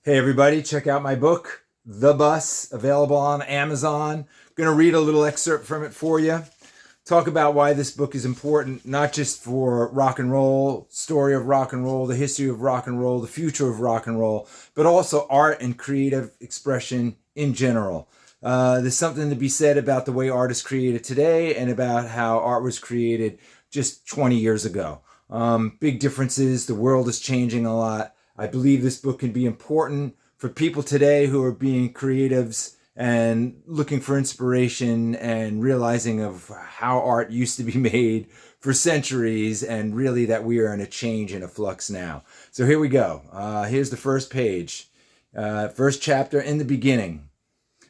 Hey everybody, check out my book, The Bus, available on Amazon. Going to read a little excerpt from it for you. Talk about why this book is important, not just for rock and roll, story of rock and roll, the history of rock and roll, the future of rock and roll, but also art and creative expression in general. There's something to be said about the way art is created today and about how art was created just 20 years ago. Big differences. The world is changing a lot. I believe this book can be important for people today who are being creatives and looking for inspiration and realizing of how art used to be made for centuries, and really that we are in a change and a flux now. So here we go. Here's the first page. First chapter, in the beginning.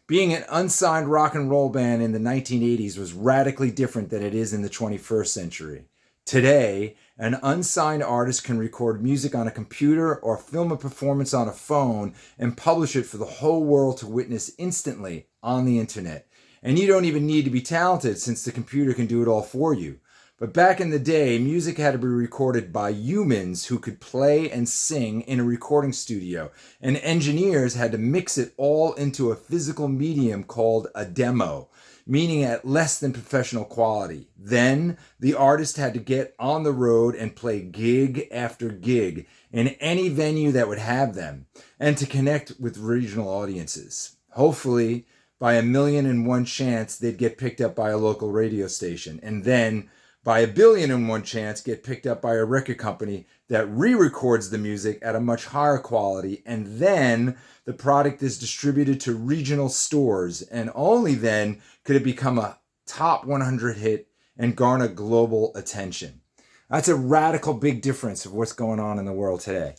Being an unsigned rock and roll band in the 1980s was radically different than it is in the 21st century. Today, an unsigned artist can record music on a computer or film a performance on a phone and publish it for the whole world to witness instantly on the internet. And you don't even need to be talented, since the computer can do it all for you. But back in the day, music had to be recorded by humans who could play and sing in a recording studio, and engineers had to mix it all into a physical medium called a demo, meaning at less than professional quality. Then the artist had to get on the road and play gig after gig in any venue that would have them, and to connect with regional audiences. Hopefully, by 1,000,001 chance, they'd get picked up by a local radio station, and then by 1,000,000,001 chance, get picked up by a record company that re-records the music at a much higher quality, and then the product is distributed to regional stores, and only then could it become a top 100 hit and garner global attention. That's a radical big difference of what's going on in the world today.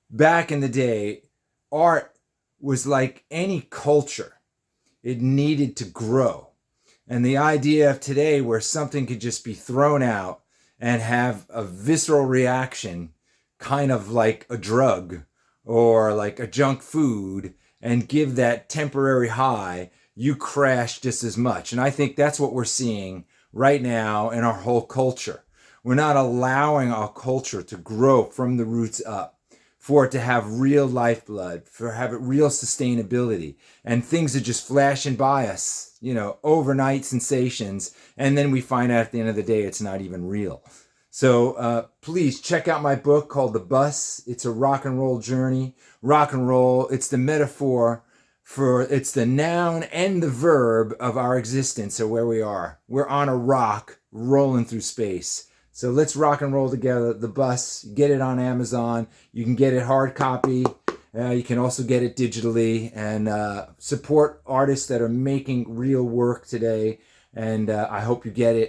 Back in the day, art was like any culture. It needed to grow. And the idea of today, where something could just be thrown out and have a visceral reaction, kind of like a drug or like a junk food, and give that temporary high, you crash just as much. And I think that's what we're seeing right now in our whole culture. We're not allowing our culture to grow from the roots up, for it to have real lifeblood, for have it real sustainability. And things are just flashing by us, overnight sensations, and then we find out at the end of the day it's not even real. So please check out my book called The Bus. It's a rock and roll journey. Rock and roll, it's the metaphor it's the noun and the verb of our existence, or where we are. We're on a rock rolling through space. So let's rock and roll together. The Bus, get it on Amazon. You can get it hard copy. You can also get it digitally, and support artists that are making real work today. And I hope you get it.